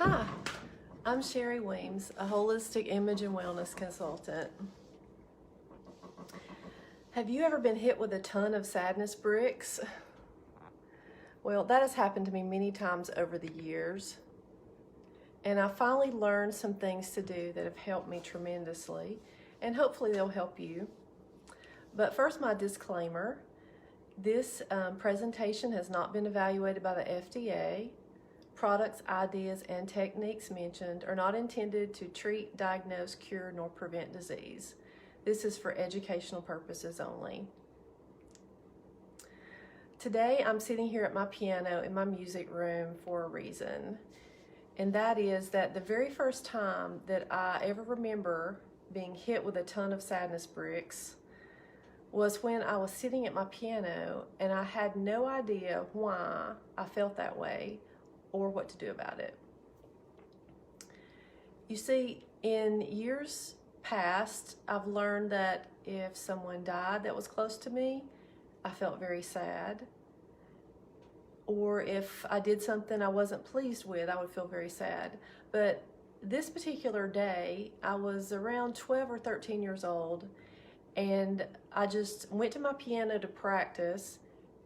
Hi, I'm Sherry Weems, a holistic image and wellness consultant. Have you ever been hit with a ton of sadness bricks? Well, that has happened to me many times over the years, and I finally learned some things to do that have helped me tremendously, and hopefully they'll help you. But first, my disclaimer. This presentation has not been evaluated by the FDA. Products, ideas, and techniques mentioned are not intended to treat, diagnose, cure, nor prevent disease. This is for educational purposes only. Today, I'm sitting here at my piano in my music room for a reason. And that is that the very first time that I ever remember being hit with a ton of sadness bricks was when I was sitting at my piano and I had no idea why I felt that way or what to do about it. You see, in years past, I've learned that if someone died that was close to me, I felt very sad. Or if I did something I wasn't pleased with, I would feel very sad. But this particular day, I was around 12 or 13 years old, and I just went to my piano to practice,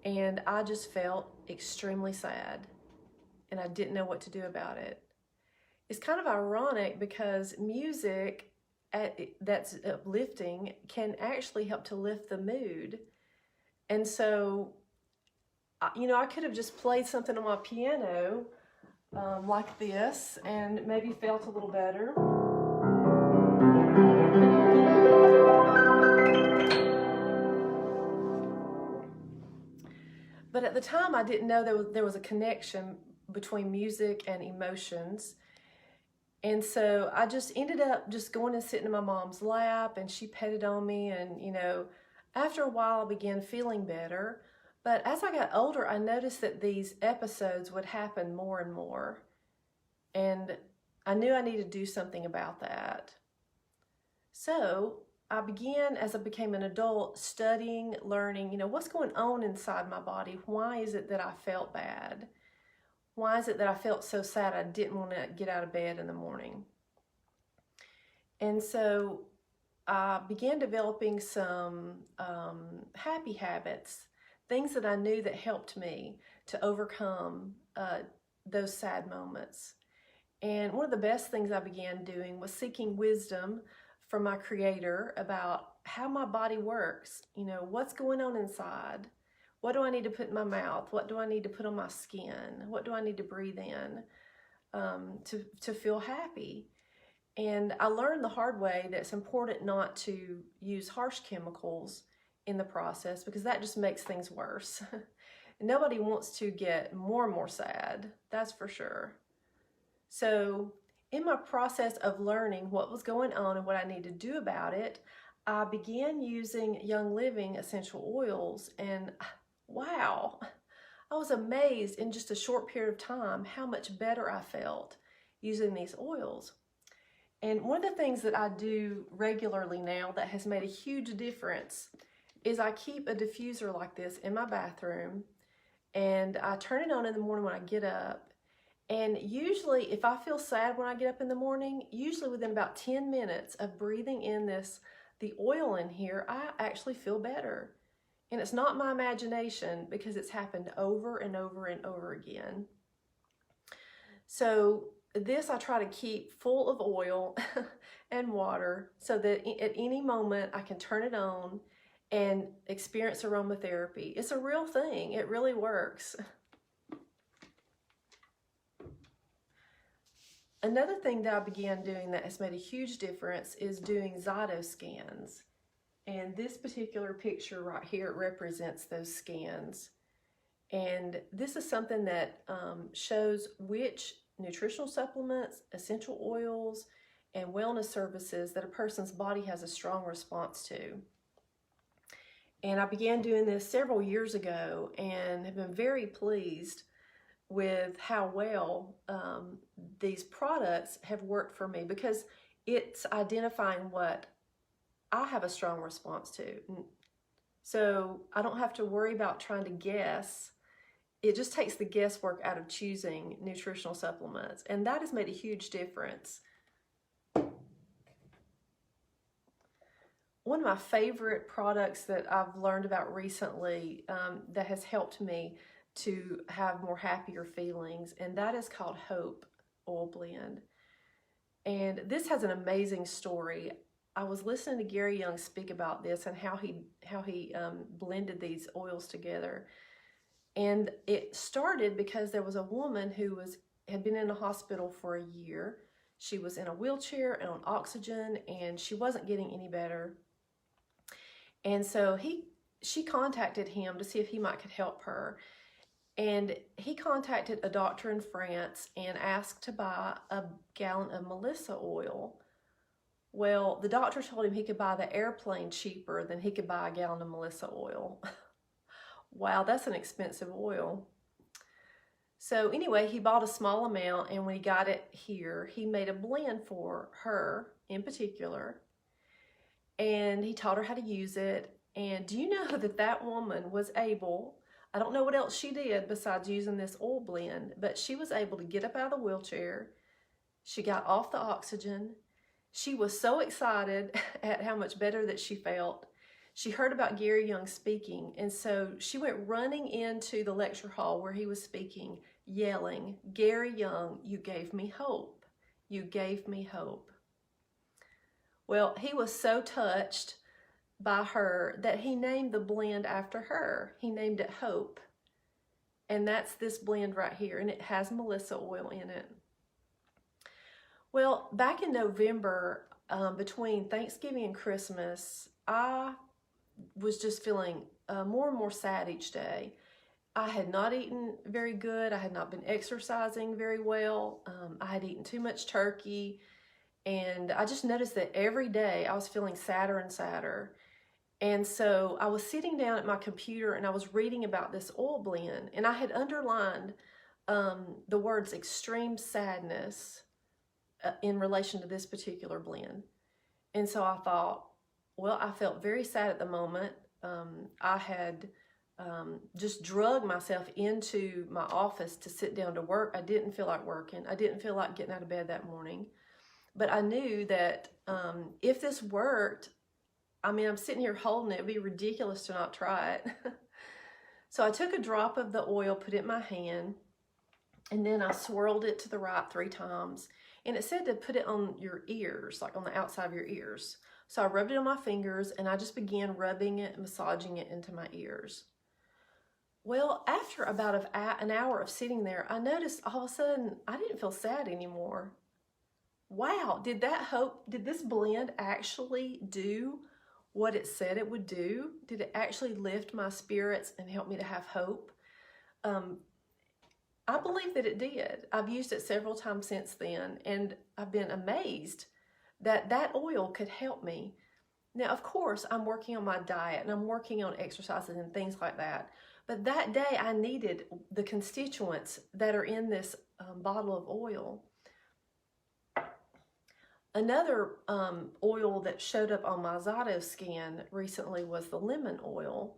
and I just felt extremely sad, and I didn't know what to do about it. It's kind of ironic because music that's uplifting can actually help to lift the mood. And so, I could have just played something on my piano like this and maybe felt a little better. But at the time, I didn't know there was a connection between music and emotions. And so I just ended up just going and sitting in my mom's lap, and she petted on me. And, after a while, I began feeling better. But as I got older, I noticed that these episodes would happen more and more. And I knew I needed to do something about that. So I began, as I became an adult, studying, learning, what's going on inside my body? Why is it that I felt bad? Why is it that I felt so sad I didn't want to get out of bed in the morning? And so I began developing some happy habits, things that I knew that helped me to overcome those sad moments. And one of the best things I began doing was seeking wisdom from my Creator about how my body works, what's going on inside. What do I need to put in my mouth? What do I need to put on my skin? What do I need to breathe in to feel happy? And I learned the hard way that it's important not to use harsh chemicals in the process, because that just makes things worse. Nobody wants to get more and more sad, that's for sure. So in my process of learning what was going on and what I needed to do about it, I began using Young Living essential oils, and wow, I was amazed in just a short period of time how much better I felt using these oils. And one of the things that I do regularly now that has made a huge difference is I keep a diffuser like this in my bathroom, and I turn it on in the morning when I get up. And usually if I feel sad when I get up in the morning, usually within about 10 minutes of breathing in the oil in here, I actually feel better. And it's not my imagination, because it's happened over and over and over again. So this I try to keep full of oil and water so that at any moment I can turn it on and experience aromatherapy. It's a real thing. It really works. Another thing that I began doing that has made a huge difference is doing Otto Scans. And this particular picture right here represents those scans. And this is something that shows which nutritional supplements, essential oils, and wellness services that a person's body has a strong response to. And I began doing this several years ago and have been very pleased with how well these products have worked for me, because it's identifying what I have a strong response to. So I don't have to worry about trying to guess it just takes the guesswork out of choosing nutritional supplements, and that has made a huge difference. One of my favorite products that I've learned about recently that has helped me to have more happier feelings, and that is called Hope Oil Blend. And this has an amazing story. I was listening to Gary Young speak about this and how he blended these oils together. And it started because there was a woman who had been in a hospital for a year. She was in a wheelchair and on oxygen, and she wasn't getting any better. And so she contacted him to see if he could help her. And he contacted a doctor in France and asked to buy a gallon of Melissa oil. Well, the doctor told him he could buy the airplane cheaper than he could buy a gallon of Melissa oil. Wow, that's an expensive oil. So anyway, he bought a small amount, and when he got it here, he made a blend for her in particular. And he taught her how to use it. And do you know that woman was able, I don't know what else she did besides using this oil blend, but she was able to get up out of the wheelchair. She got off the oxygen. She was so excited at how much better that she felt. She heard about Gary Young speaking, and so she went running into the lecture hall where he was speaking, yelling, "Gary Young, you gave me hope. You gave me hope." Well, he was so touched by her that he named the blend after her. He named it Hope. And that's this blend right here, and it has Melissa oil in it. Well, back in November, between Thanksgiving and Christmas, I was just feeling more and more sad each day. I had not eaten very good. I had not been exercising very well. I had eaten too much turkey. And I just noticed that every day I was feeling sadder and sadder. And so I was sitting down at my computer and I was reading about this oil blend, and I had underlined the words extreme sadness in relation to this particular blend. And so I thought, well, I felt very sad at the moment. I had just drugged myself into my office to sit down to work. I didn't feel like working. I didn't feel like getting out of bed that morning. But I knew that if this worked, I mean, I'm sitting here holding it. It'd be ridiculous to not try it. So I took a drop of the oil, put it in my hand, and then I swirled it to the right 3 times. And it said to put it on your ears, like on the outside of your ears. So I rubbed it on my fingers, and I just began rubbing it and massaging it into my ears. Well, after about an hour of sitting there, I noticed all of a sudden I didn't feel sad anymore. Wow, did this blend actually do what it said it would do? Did it actually lift my spirits and help me to have hope? I believe that it did. I've used it several times since then, and I've been amazed that that oil could help me. Now, of course, I'm working on my diet and I'm working on exercises and things like that. But that day I needed the constituents that are in this bottle of oil. Another oil that showed up on my Otto scan recently was the lemon oil.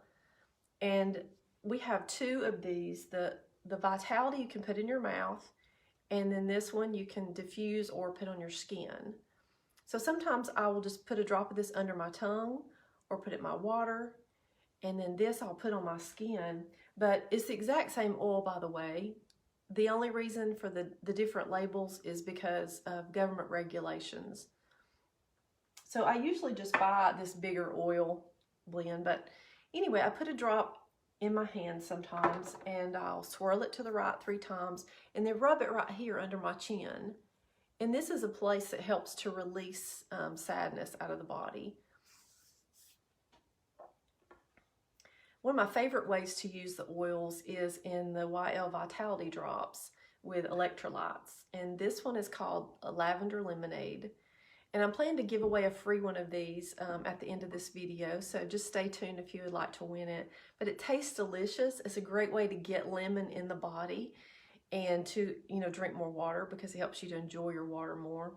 And we have 2 of these. The Vitality you can put in your mouth, and then this one you can diffuse or put on your skin. So sometimes I will just put a drop of this under my tongue or put it in my water, and then this I'll put on my skin. But it's the exact same oil, by the way. The only reason for the different labels is because of government regulations. So I usually just buy this bigger oil blend, but anyway, I put a drop in my hand sometimes, and I'll swirl it to the right 3 times, and then rub it right here under my chin. And this is a place that helps to release sadness out of the body. One of my favorite ways to use the oils is in the YL Vitality Drops with electrolytes. And this one is called a Lavender Lemonade. And I'm planning to give away a free one of these at the end of this video. So just stay tuned if you would like to win it. But it tastes delicious. It's a great way to get lemon in the body and to, drink more water, because it helps you to enjoy your water more.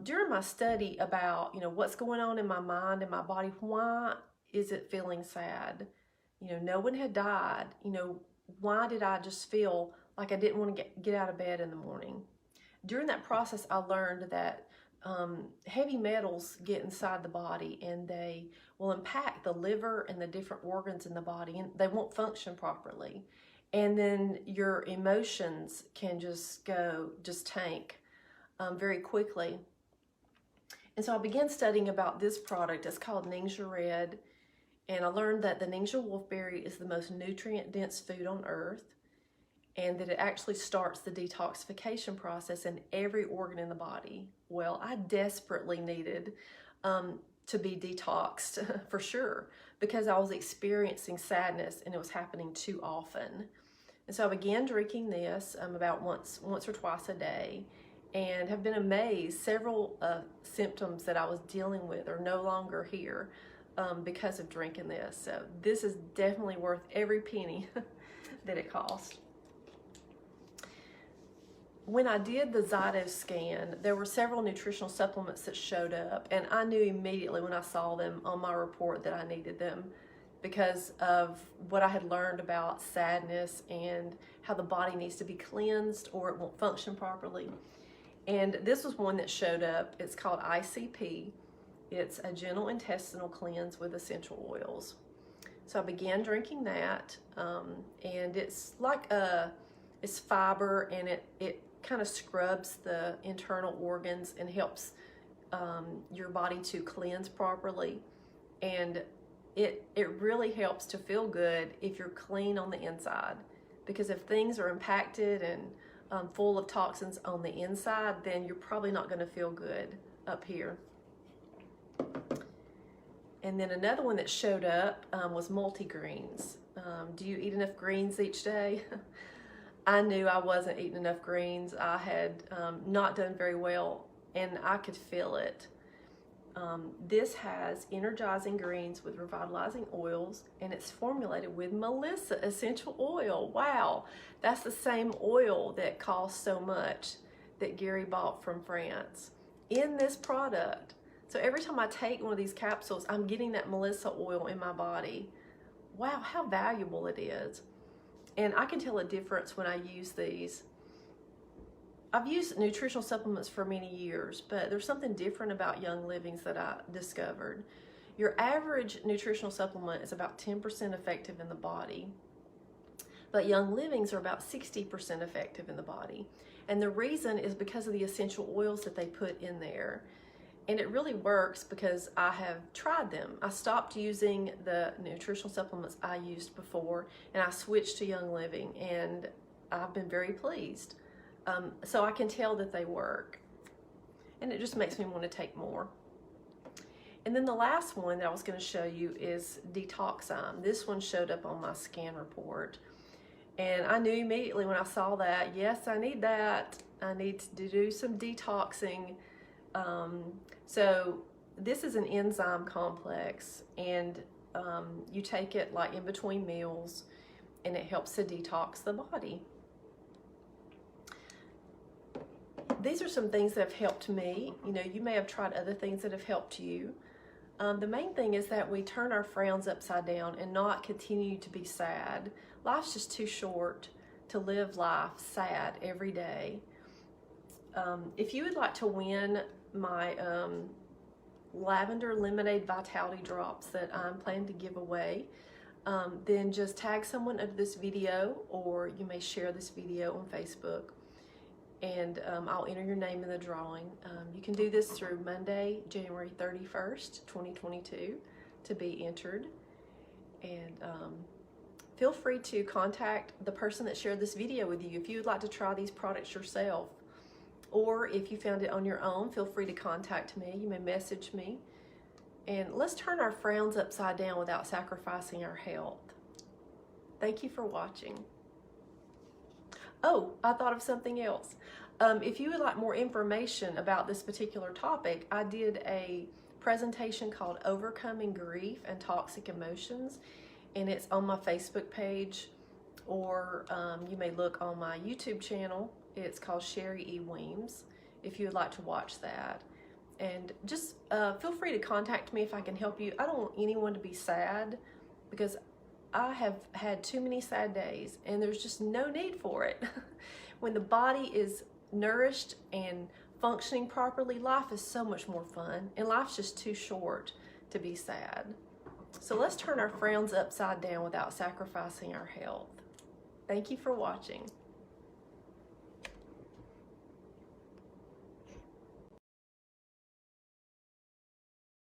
During my study about, what's going on in my mind and my body, why is it feeling sad? You know, no one had died. You know, why did I just feel like I didn't want to get out of bed in the morning? During that process, I learned that heavy metals get inside the body and they will impact the liver and the different organs in the body, and they won't function properly. And then your emotions can just tank very quickly. And so I began studying about this product. It's called Ningxia Red. And I learned that the Ningxia wolfberry is the most nutrient-dense food on earth, and that it actually starts the detoxification process in every organ in the body. Well, I desperately needed to be detoxed for sure, because I was experiencing sadness and it was happening too often. And so I began drinking this about once or twice a day, and have been amazed. Several symptoms that I was dealing with are no longer here because of drinking this. So this is definitely worth every penny that it cost. When I did the Otto Scan, there were several nutritional supplements that showed up, and I knew immediately when I saw them on my report that I needed them because of what I had learned about sadness and how the body needs to be cleansed or it won't function properly. And this was one that showed up. It's called ICP. It's a gentle intestinal cleanse with essential oils. So I began drinking that, and it's like it's fiber, and it kind of scrubs the internal organs and helps your body to cleanse properly. And it really helps to feel good if you're clean on the inside, because if things are impacted and full of toxins on the inside, then you're probably not going to feel good up here. And then another one that showed up was multigreens. Do you eat enough greens each day? I knew I wasn't eating enough greens. I had not done very well, and I could feel it. This has energizing greens with revitalizing oils, and it's formulated with Melissa essential oil. Wow, that's the same oil that costs so much that Gary bought from France in this product. So every time I take one of these capsules, I'm getting that Melissa oil in my body. Wow, how valuable it is. And I can tell a difference when I use these. I've used nutritional supplements for many years, but there's something different about Young Living's that I discovered. Your average nutritional supplement is about 10% effective in the body, but Young Living's are about 60% effective in the body. And the reason is because of the essential oils that they put in there. And it really works because I have tried them. I stopped using the nutritional supplements I used before, and I switched to Young Living, and I've been very pleased. So I can tell that they work, and it just makes me want to take more. And then the last one that I was going to show you is Detoxime. This one showed up on my scan report, and I knew immediately when I saw that, yes, I need that. I need to do some detoxing. So this is an enzyme complex, and you take it like in between meals, and it helps to detox the body. These are some things that have helped me. You know, you may have tried other things that have helped you. The main thing is that we turn our frowns upside down and not continue to be sad. Life's just too short to live life sad every day. If you would like to win my lavender lemonade vitality drops that I'm planning to give away, then just tag someone of this video, or you may share this video on Facebook, and I'll enter your name in the drawing. You can do this through Monday, January 31st, 2022 to be entered. And feel free to contact the person that shared this video with you if you would like to try these products yourself. Or if you found it on your own, feel free to contact me. You may message me. And let's turn our frowns upside down without sacrificing our health. Thank you for watching. Oh, I thought of something else. If you would like more information about this particular topic, I did a presentation called Overcoming Grief and Toxic Emotions, and it's on my Facebook page, or you may look on my YouTube channel. It's called Sherry E. Weems, if you would like to watch that. And just feel free to contact me if I can help you. I don't want anyone to be sad, because I have had too many sad days, and there's just no need for it. When the body is nourished and functioning properly, life is so much more fun, and life's just too short to be sad. So let's turn our frowns upside down without sacrificing our health. Thank you for watching.